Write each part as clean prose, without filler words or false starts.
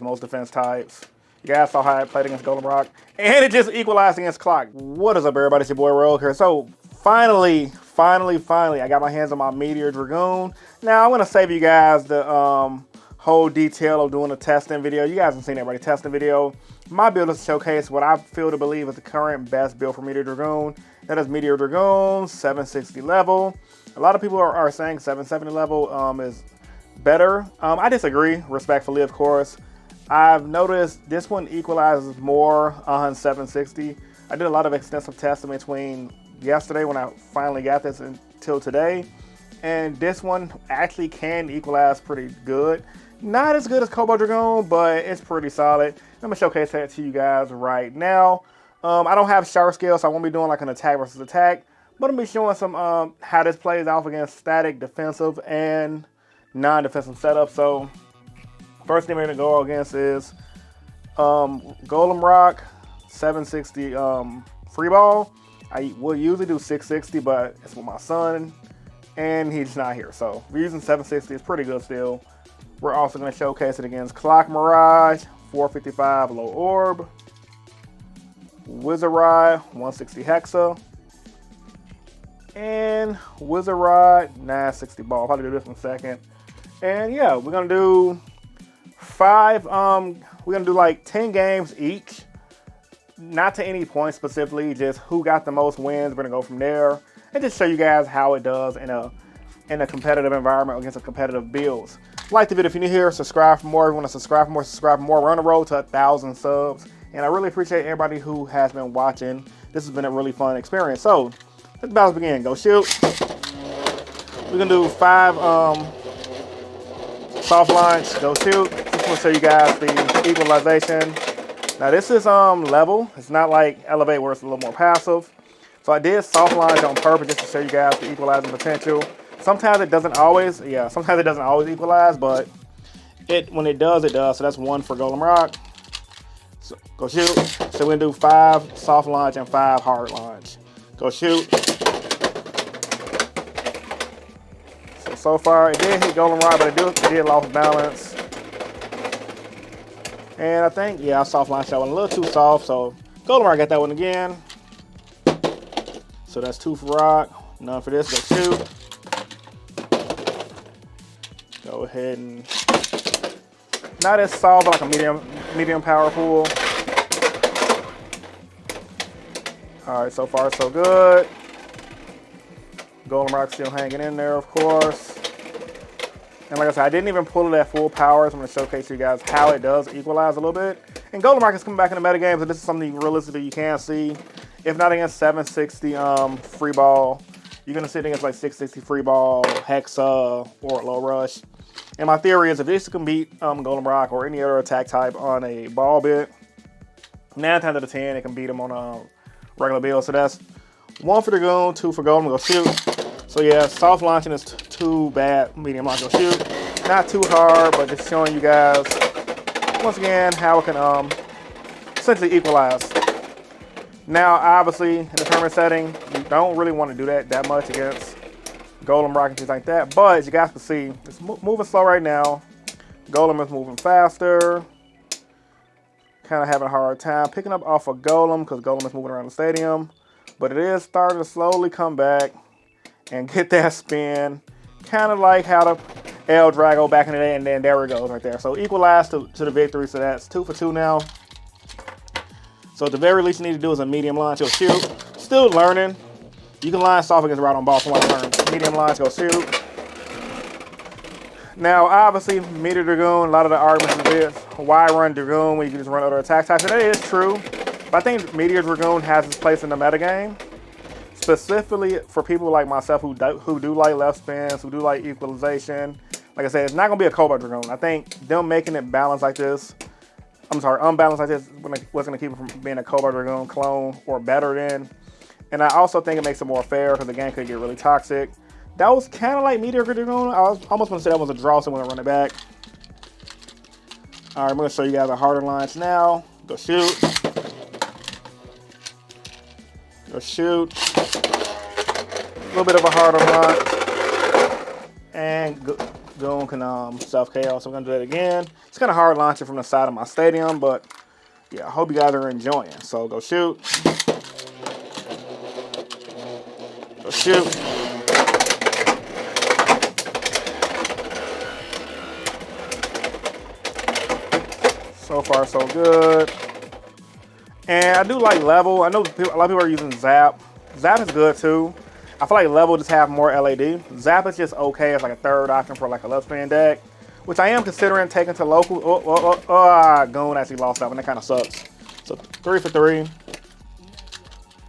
most defense types. You guys saw how I played against Golem Rock. And it just equalized against Clock. What is up, everybody? It's your boy Rogue here. So finally, I got my hands on my Meteor Dragoon. Now I'm gonna save you guys the whole detail of doing a testing video. You guys haven't seen everybody testing video. My build is to showcase what I feel to believe is the current best build for Meteor Dragoon. That is Meteor Dragoon, 760 level. A lot of people are saying 770 level is better. I disagree, respectfully, of course. I've noticed this one equalizes more on 760. I did a lot of extensive testing between yesterday when I finally got this until today. And this one actually can equalize pretty good. Not as good as Cobalt Dragoon, but it's pretty solid. I'm gonna showcase that to you guys right now. I don't have sharp scale, so I won't be doing like an attack versus attack, but I'm gonna be showing some how this plays off against static, defensive, and non-defensive setup. So first thing we're gonna go against is Golem Rock 760 free ball. I will usually do 660, but it's with my son, and he's not here. So we're using 760. It's pretty good still. We're also going to showcase it against Clock Mirage 455 low orb, Wizard Ride 160 hexa, and Wizard Ride 960 ball. I'll probably do this in a second. And yeah, we're gonna do like 10 games each. Not to any point specifically, just who got the most wins. We're gonna go from there and just show you guys how it does in a competitive environment against a competitive builds. Like the video if you're new here, subscribe for more. If you want to subscribe for more, subscribe for more. We're on the road to 1,000 subs. And I really appreciate everybody who has been watching. This has been a really fun experience. So let's battle begin. Go shoot. We're gonna do 5 soft launch. Go shoot. Just want to show you guys the equalization. Now this is level. It's not like Elevate where it's a little more passive. So I did soft launch on purpose just to show you guys the equalizing potential. Sometimes it doesn't always, equalize, but when it does, it does. So that's 1 for Golem Rock. So go shoot. So we're gonna do 5 soft launch and 5 hard launch. Go shoot. So far it did hit Golem Rock, but it did lost balance. And I think, I soft launched that one a little too soft, so Golem Rock got that one again. So that's 2 for Rock, none for this. Go shoot. Go ahead and not as soft, but like a medium power pool. All right, so far so good. Golem Rock still hanging in there, of course. And like I said, I didn't even pull it at full power, so I'm gonna showcase you guys how it does equalize a little bit. And Golem Rock is coming back in the metagame, so this is something realistically you can see. If not against 760 free ball, you're gonna sit against like 660 free ball, Hexa, or Low Rush. And my theory is if this can beat Golem Rock or any other attack type on a ball bit, 9 times out of 10 it can beat them on a regular build. So that's 1 for Dragoon, 2 for Golem. Go shoot. So yeah, soft launching is too bad. Medium launch. Go shoot. Not too hard, but just showing you guys once again how it can essentially equalize. Now, obviously, in the tournament setting, you don't really want to do that much against Golem Rock and things like that. But as you guys can see, it's moving slow right now. Golem is moving faster. Kind of having a hard time picking up off of Golem because Golem is moving around the stadium. But it is starting to slowly come back and get that spin. Kind of like how the El Drago back in the day, and then there it goes right there. So equalized to the victory, so that's 2 for 2 now. So at the very least you need to do is a medium launch. Go shoot. Still learning. You can line soft against right on ball from what I learned. Medium launch, go shoot. Now, obviously, Meteor Dragoon, a lot of the arguments is this. Why run Dragoon when you can just run other attack types? And that is true. But I think Meteor Dragoon has its place in the metagame. Specifically for people like myself who do like left spins, who do like equalization. Like I said, it's not going to be a Cobalt Dragoon. I think them making it balanced like this, unbalanced like this, what's going to keep it from being a Cobalt Dragoon clone or better than. And I also think it makes it more fair because the game could get really toxic. That was kind of like Meteor Dragoon. I was almost going to say that was a draw, so I'm going to run it back. All right, I'm going to show you guys a harder launch now. Go shoot. Go shoot. A little bit of a harder launch. And Goon can self-KO, so I'm going to do that again. It's kind of hard launching from the side of my stadium, but yeah, I hope you guys are enjoying. So go shoot. Go shoot. So far, so good. And I do like level. I know a lot of people are using Zap. Zap is good too. I feel like level just have more LAD. Zap is just okay as like a third option for like a left spin deck, which I am considering taking to local. Goon actually lost that one. That kind of sucks. So 3 for 3.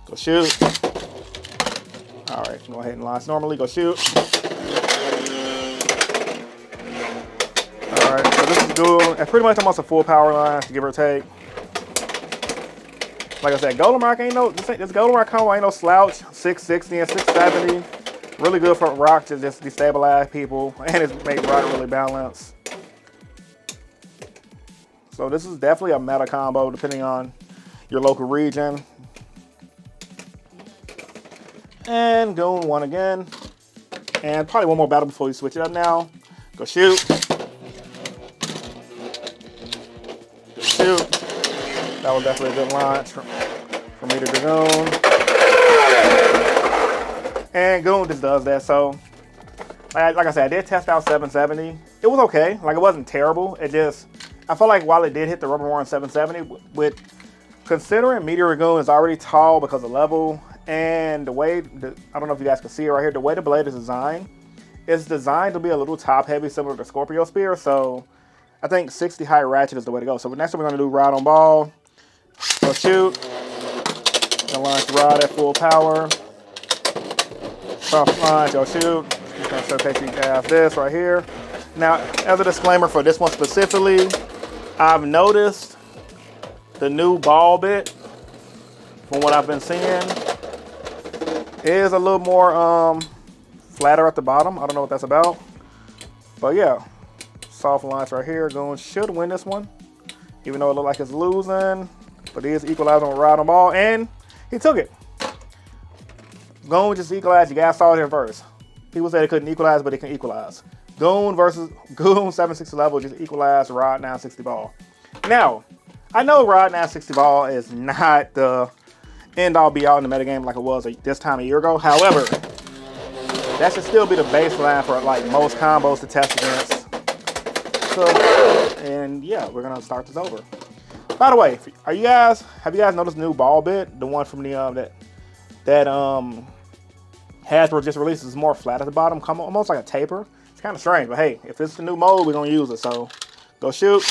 Go shoot. All right, go ahead and launch normally. Go shoot. All right, so this is Goon. It's pretty much almost a full power line, give or take. Like I said, Golem Rock ain't no, this Golem Rock combo ain't no slouch. 660 and 670. Really good for Rock to just destabilize people, and it's make Rock really balanced. So this is definitely a meta combo depending on your local region. And Goon won again. And probably one more battle before you switch it up now. Go shoot. Go shoot. That was definitely a good launch from Meteor Dragoon. And Goon just does that. So, like I said, I did test out 770. It was okay. Like, it wasn't terrible. It just, I felt like while it did hit the rubber more on 770, with considering Meteor Dragoon is already tall because of level, and the way, I don't know if you guys can see it right here, the way the blade is designed, it's designed to be a little top heavy, similar to Scorpio Spear. So, I think 60 high ratchet is the way to go. So, next we're going to do ride on ball. Go shoot. Gonna launch the rod at full power. Soft launch, go shoot. Just gonna showcase you guys this right here. Now, as a disclaimer for this one specifically, I've noticed the new ball bit, from what I've been seeing, is a little more flatter at the bottom. I don't know what that's about. But yeah, soft launch right here. Goon should win this one, even though it looks like it's losing. But he is equalizing on ride on ball, and he took it. Goon just equalized. You guys saw it here first. People said it couldn't equalize, but it can equalize. Goon versus Goon 760 level just equalized Rod 960 ball. Now, I know Rod 960 ball is not the end all be all in the metagame like it was this time a year ago. However, that should still be the baseline for like most combos to test against. So, and yeah, we're gonna start this over. By the way, have you guys noticed the new ball bit? The one from the that Hasbro just released is more flat at the bottom, almost like a taper. It's kind of strange, but hey, if it's the new mode, we're gonna use it. So go shoot.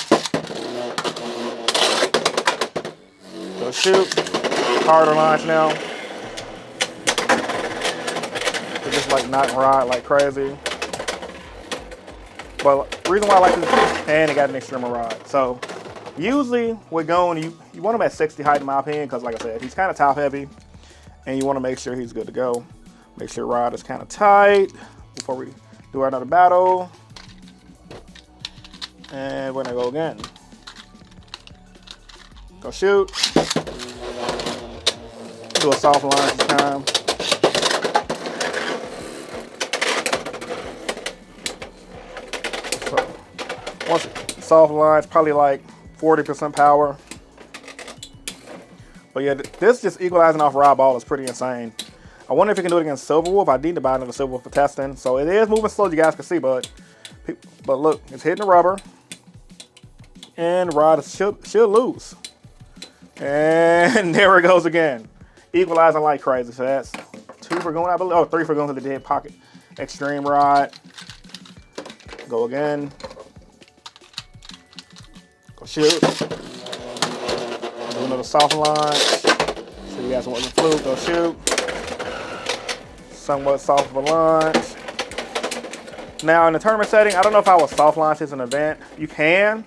Go shoot. Harder launch now. It's just like not ride like crazy. But the reason why I like this, and it got an extreme rod. So usually with Goon, you want him at 60 height in my opinion, because like I said, he's kind of top heavy, and you want to make sure he's good to go. Make sure rod is kind of tight before we do another battle. And we're gonna go again. Go shoot. Do a soft launch this time. So once soft launch, probably like 40% power. But yeah, this just equalizing off rod ball is pretty insane. I wonder if you can do it against Silver Wolf. I need to buy another Silver Wolf for testing. So it is moving slow, you guys can see, but look, it's hitting the rubber. And rod should lose. And there it goes again. Equalizing like crazy. So that's 2 for Goon, I believe. Oh, 3 for Goon to the dead pocket. Extreme rod. Go again. Go shoot. Do another soft launch. So you guys want the fluke, go shoot. Somewhat soft of a launch. Now in the tournament setting, I don't know if I will soft launch this in an event. You can.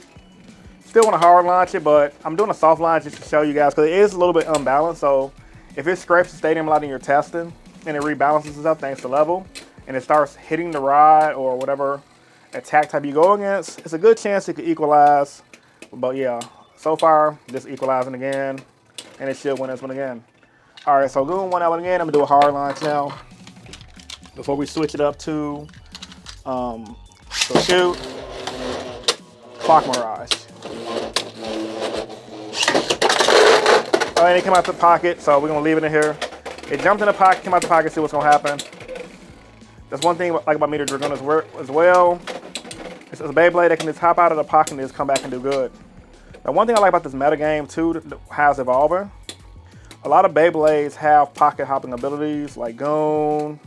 Still want to hard launch it, but I'm doing a soft launch just to show you guys because it is a little bit unbalanced. So if it scrapes the stadium a lot in your testing and it rebalances itself thanks to level, and it starts hitting the rod or whatever attack type you go against, it's a good chance it could equalize. But yeah, so far, just equalizing again, and it should win this one again. All right, so Goon won that one again. I'm gonna do a hard launch now before we switch it up to go shoot. Clock Mirage. Oh, and it came out the pocket, so we're gonna leave it in here. It jumped in the pocket, came out the pocket, see what's gonna happen. That's one thing I like about Meteor Dragoon as well. It's a Beyblade that can just hop out of the pocket and just come back and do good. Now, one thing I like about this meta game too, how it's evolving. A lot of Beyblades have pocket hopping abilities, like Goon.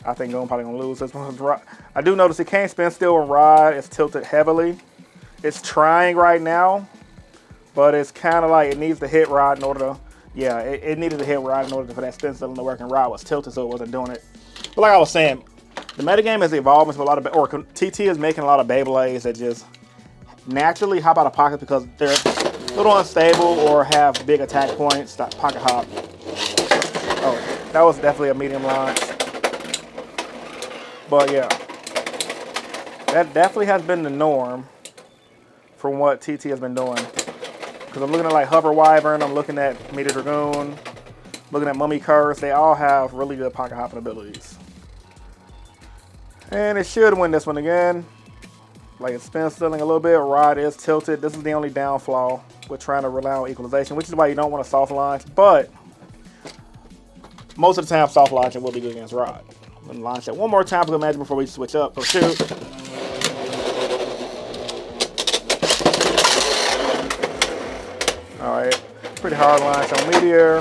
I think Goon probably gonna lose this one. I do notice it can't spin still and ride. It's tilted heavily. It's trying right now, but it's kind of like it needs to hit ride in order to, yeah, it needed to hit ride in order for that spin still to work, and ride was tilted so it wasn't doing it. But like I was saying, the metagame is evolving to a lot of, or TT is making a lot of Beyblades that just naturally hop out of pocket because they're a little unstable or have big attack points, that pocket hop. Oh, that was definitely a medium launch. But yeah, that definitely has been the norm from what TT has been doing. Because I'm looking at like Hover Wyvern, I'm looking at Meteor Dragoon, looking at Mummy Curse, they all have really good pocket hopping abilities. And it should win this one again. Like it's spin stealing a little bit, ride is tilted. This is the only downfall with trying to rely on equalization, which is why you don't want to soft launch, but most of the time soft launching will be good against rod. I'm gonna launch it one more time for the magic before we switch up. Go shoot. All right, pretty hard launch on Meteor.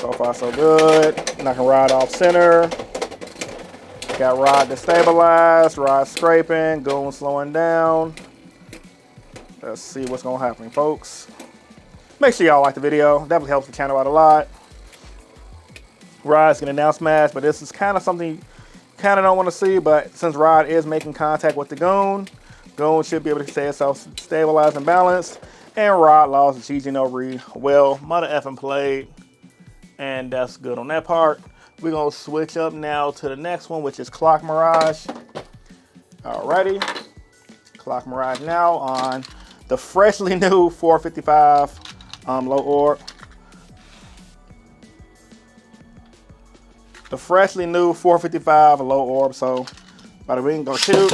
So far so good. Knocking rod off center. Got rod destabilized, rod scraping, Goon slowing down. Let's see what's gonna happen, folks. Make sure y'all like the video. Definitely helps the channel out a lot. Rod's getting down smash, but this is kind of something you kind of don't want to see. But since Rod is making contact with the Goon, Goon should be able to stay itself stabilized and balanced. And Rod lost GG no re. Well, mother effing played. And that's good on that part. We're gonna switch up now to the next one, which is Clock Mirage. Alrighty. Clock Mirage now on the freshly new 455 low orb. The freshly new 455 low orb, so bada bing, go shoot.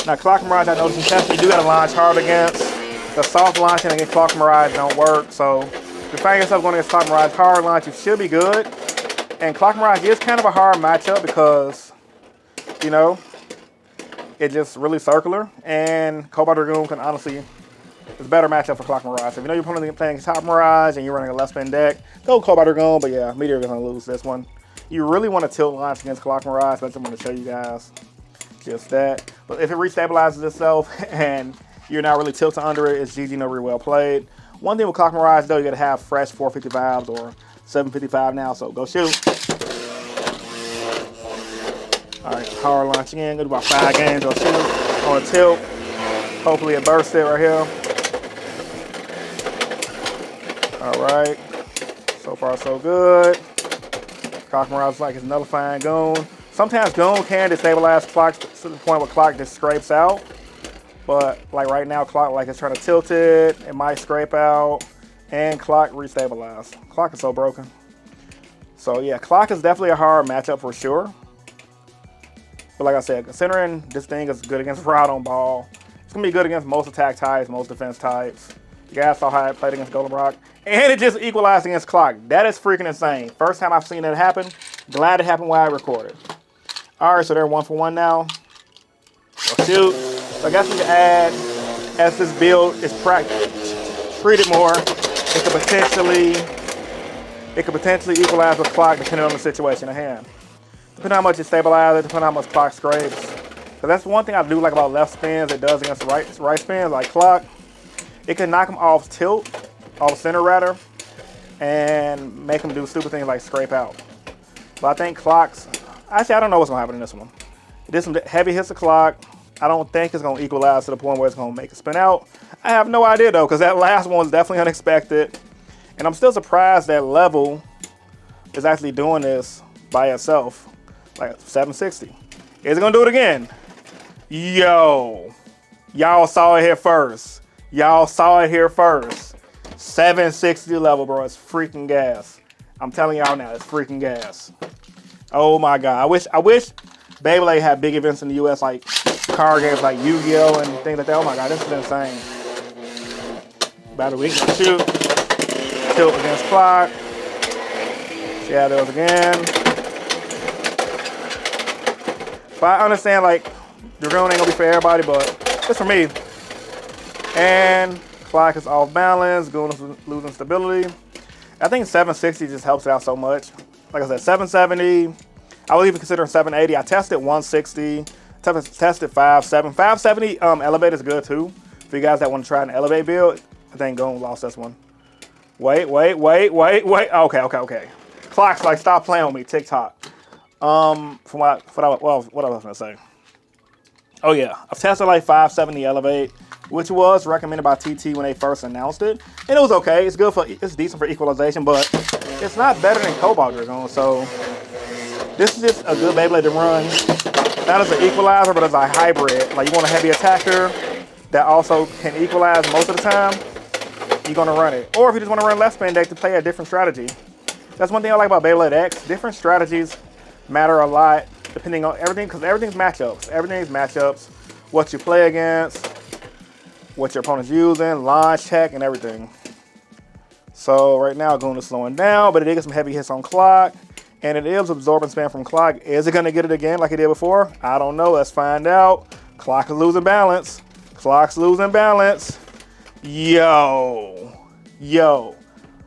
Now Clock Mirage, I noticed in testing you do gotta launch hard against. The soft launching against Clock Mirage don't work, so if you find yourself going against Clock Mirage hard launch, you should be good. And Clock Mirage is kind of a hard matchup because, you know, it's just really circular. And Cobalt Dragoon can honestly, it's a better matchup for Clock Mirage. So if you know you're playing Top Mirage and you're running a left spin deck, go Cobalt Dragoon. But yeah, Meteor is going to lose this one. You really want to tilt launch against Clock Mirage. That's what I'm going to show you guys. Just that. But if it restabilizes itself and you're not really tilting under it, it's GG no re well played. One thing with Clock Mirage though, you gotta have fresh 455s or 755 now, so go shoot. All right, hard launching in, gonna do about 5 games, go shoot. On a tilt, hopefully it bursts it right here. All right, so far so good. Clock Mirage is like it's nullifying Goon. Sometimes Goon can destabilize Clock to the point where Clock just scrapes out. But like right now, Clock like it's trying to tilt it. It might scrape out, and Clock restabilize. Clock is so broken. So yeah, Clock is definitely a hard matchup for sure. But like I said, considering this thing is good against Rod on ball, it's gonna be good against most attack types, most defense types. You guys saw how I played against Golem, and it just equalized against Clock. That is freaking insane. First time I've seen that happen. Glad it happened while I recorded. All right, so they're 1 for 1 now. Go shoot. So I guess we can add, as this build is treated more, it could potentially equalize with Clock depending on the situation at hand. Depending on how much it stabilizes, depending on how much Clock scrapes. So that's one thing I do like about left spins it does against right spins like Clock. It can knock them off tilt, off center rather, and make them do stupid things like scrape out. But I think Clock's, actually I don't know what's gonna happen in this one. It did some heavy hits of Clock. I don't think it's going to equalize to the point where it's going to make it spin out. I have no idea, though, because that last one was definitely unexpected. And I'm still surprised that Level is actually doing this by itself. Like 760. Is it going to do it again? Yo. Y'all saw it here first. Y'all saw it here first. 760 Level, bro. It's freaking gas. I'm telling y'all now, it's freaking gas. Oh, my God. I wish Beyblade had big events in the US, like card games like Yu-Gi-Oh! And things like that. Oh my god, this is insane. Battle week, shoot. Tilt against clock. See how those again. But I understand, like, Dragoon ain't gonna be for everybody, but it's for me. And clock is off balance. Goon is losing stability. I think 760 just helps it out so much. Like I said, 770. I was even considering 780. I tested 160. Tested 570. 570 elevate is good too. For you guys that want to try an elevate build, I think Goon lost this one. Wait. Okay. Clock's like, stop playing with me, TikTok. From what I was gonna say. Oh yeah, I've tested like 570 elevate, which was recommended by TT when they first announced it, and it was okay. It's good for, it's decent for equalization, but it's not better than Cobalt Dragoon. So this is just a good Beyblade to run, not as an equalizer, but as a hybrid. Like, you want a heavy attacker that also can equalize most of the time, you're gonna run it. Or if you just want to run left spin deck to play a different strategy. That's one thing I like about Beyblade X. Different strategies matter a lot depending on everything, because everything's matchups. Everything's matchups. What you play against, what your opponent's using, launch, check, and everything. So right now, Goon is slowing down, but it did get some heavy hits on clock, and it is absorbing spam from clock. Is it gonna get it again like it did before? I don't know. Let's find out. Clock is losing balance. Clock's losing balance. Yo.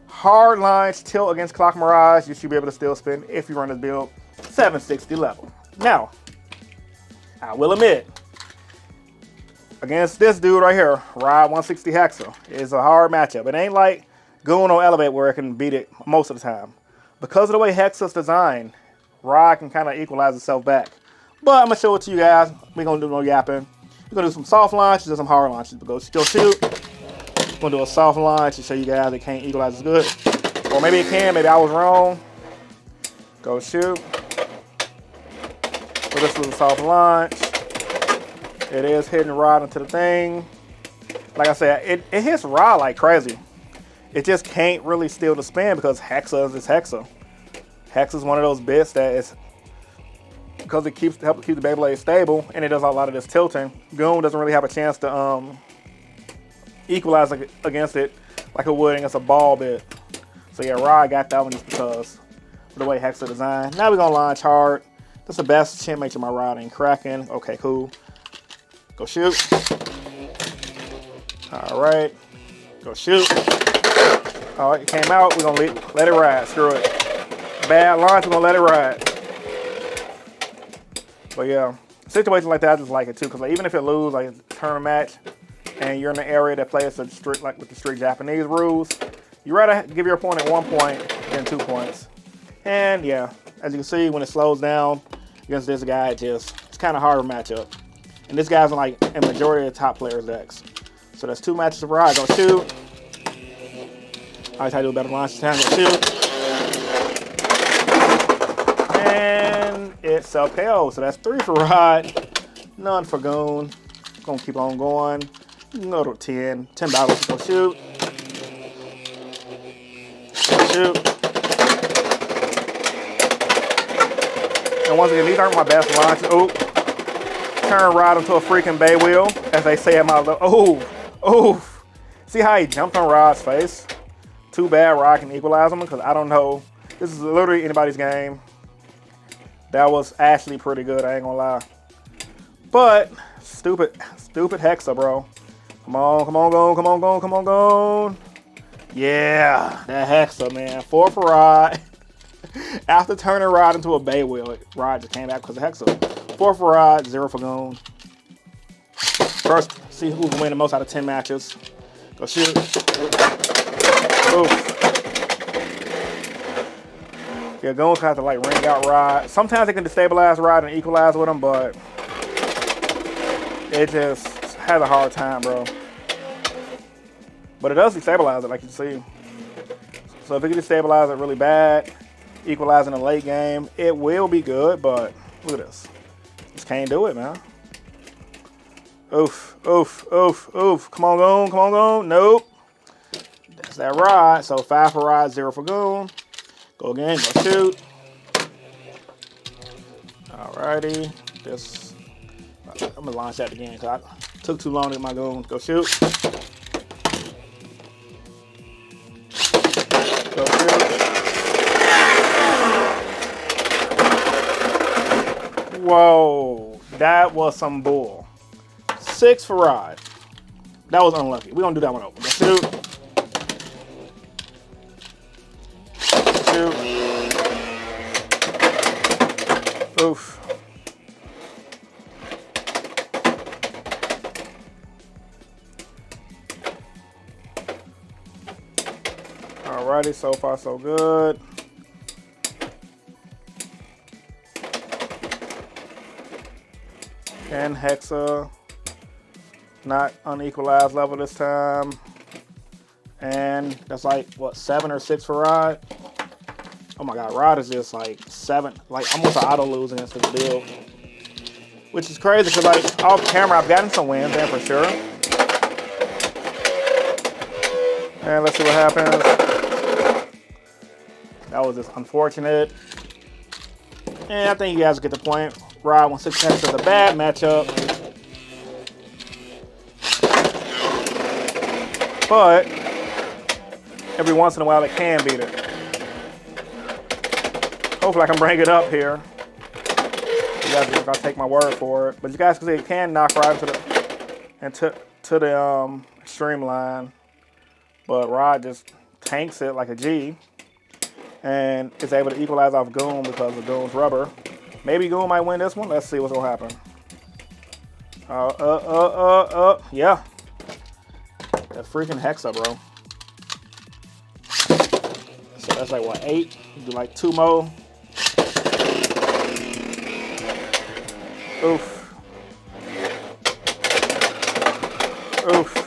Hard lines tilt against Clock Mirage. You should be able to still spin if you run this build 760 level. Now, I will admit, against this dude right here, Ride 160 Hexa, is a hard matchup. It ain't like Goon on Elevate where it can beat it most of the time. Because of the way Hexa's designed, Ride can kind of equalize itself back. But I'm going to show it to you guys. We're going to do no yapping. We're going to do some soft launches and some hard launches. Go still shoot. I'm going to do a soft launch to show you guys it can't equalize as good. Or maybe it can. Maybe I was wrong. Go shoot. So this was a soft launch. It is hitting Rod into the thing. Like I said, it hits Rod like crazy. It just can't really steal the spin because Hexa is Hexa. Hexa is one of those bits that is, because it helps keep the Beyblade stable, and it does a lot of this tilting. Goon doesn't really have a chance to equalize against it like it would against a ball bit. So yeah, Rod got that one just because of the way Hexa designed. Now we're gonna launch hard. That's the best chin make to my Rod ain't cracking. Okay, cool. Go shoot. All right. Go shoot. All right, it came out. We're gonna let it ride. Screw it. Bad launch. We're gonna let it ride. But yeah, situations like that, I just like it too. Because like, even if it lose like a tournament match, and you're in an area that plays the strict, like with the strict Japanese rules, you rather give your opponent 1 point than 2 points. And yeah, as you can see, when it slows down against this guy, it's kind of hard to match up. And this guy's in like a majority of the top players' decks. So that's 2 matches of Rod. Go shoot. I always try to do a better launch this time. Go shoot. And it's a KO. So that's 3 for Rod, none for Goon. Gonna keep on going. Go to 10. 10 battles. Go shoot. Go shoot. And once again, these aren't my best launches. Oh. Turn Rod into a freaking bay wheel, as they say at my level. Oh. See how he jumped on Rod's face? Too bad Rod can equalize him, because I don't know. This is literally anybody's game. That was actually pretty good, I ain't gonna lie. But, stupid Hexa, bro. Come on, Goon. Yeah, that Hexa, man. 4 for Rod. After turning Rod into a bay wheel, Rod just came back because of Hexa. 4 for Rod, 0 for Goon. First, see who can win the most out of 10 matches. Go shoot. Oof. Yeah, Goon's have to like ring out Rod. Sometimes it can destabilize Rod and equalize with him, but it just has a hard time, bro. But it does destabilize it, like you see. So if it can destabilize it really bad, equalize in the late game, it will be good, but look at this. Just can't do it, man. Oof. Come on, Goon. Nope. That's that Rod. So 5 for Rod, 0 for Goon. Go again, go shoot. Alrighty. Just, I'm gonna launch that again because I took too long to get my goon. Go shoot. Go shoot. Whoa, that was some bull. 6 for Rod. That was unlucky. We're gonna do that one over. Go shoot. Shoot. Oof. Alrighty, so far so good. And Hexa, not unequalized level this time. And that's like, what, 7 or 6 for Rod? Oh my God, Rod is just like 7, like almost an auto lose against this build. Which is crazy because like off camera, I've gotten some wins there for sure. And let's see what happens. That was just unfortunate. And I think you guys get the point. Rod 160 is a bad matchup. But every once in a while it can beat it. Hopefully I can bring it up here. You guys are gonna take my word for it. But you guys can see it can knock right into the extreme line. But Rod just tanks it like a G. And is able to equalize off Goon because of Goon's rubber. Maybe Goon might win this one. Let's see what's gonna happen. Yeah. That freaking Hexa, bro. So that's like what, 8? Do like 2 more. Oof. Oof.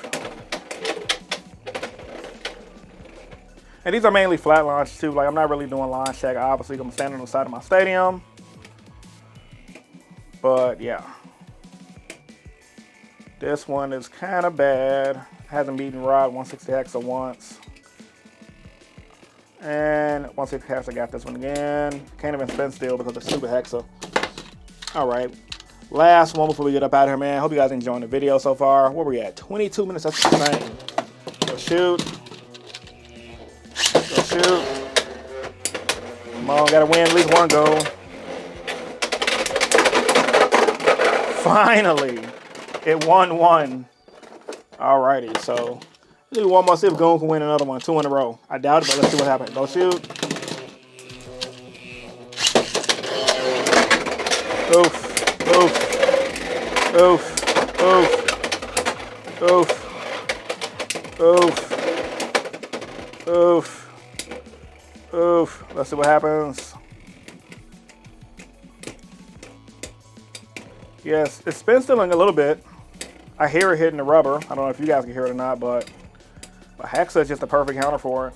And these are mainly flat launch too. Like I'm not really doing launch check. Obviously, I'm standing on the side of my stadium. But yeah. This one is kind of bad. Hasn't beaten Rod 160 Hexa once. And 160 Hexa got this one again. Can't even spin still because of stupid Hexa. Alright. Last one before we get up out of here, man. Hope you guys enjoying the video so far. Where we at? 22 minutes. That's insane. Go shoot. Go shoot. Come on, gotta win at least one goal. Finally, it won one. Alrighty, so let's do one more, see if Goon can win another one. 2 in a row. I doubt it, but let's see what happens. Go shoot. Oof. Oof. Oof. Oof. Oof. Oof. Oof. Oof. Let's see what happens. Yes, it's spin stealing a little bit. I hear it hitting the rubber. I don't know if you guys can hear it or not, but Hexa is just the perfect counter for it.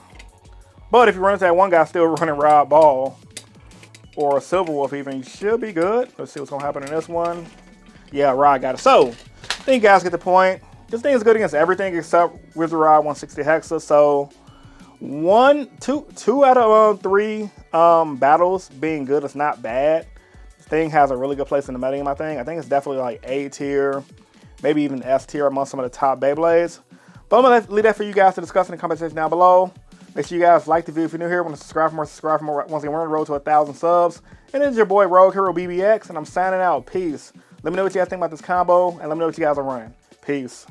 But if you run into that one guy still running Rod Ball, or a Silver Wolf even, you should be good. Let's see what's gonna happen in this one. Yeah, Rod got it. So, I think you guys get the point. This thing is good against everything except Wizard Rod 160 Hexa. So, two out of 3 battles being good is not bad. This thing has a really good place in the metagame, I think. I think it's definitely like A tier, maybe even S tier among some of the top Beyblades. But I'm gonna leave that for you guys to discuss in the comment section down below. Make sure you guys like the video if you're new here. Want to subscribe for more, subscribe for more. Once again, we're on the road to 1,000 subs. And this is your boy Rogue Hero BBX, and I'm signing out. Peace. Let me know what you guys think about this combo, and let me know what you guys are running. Peace.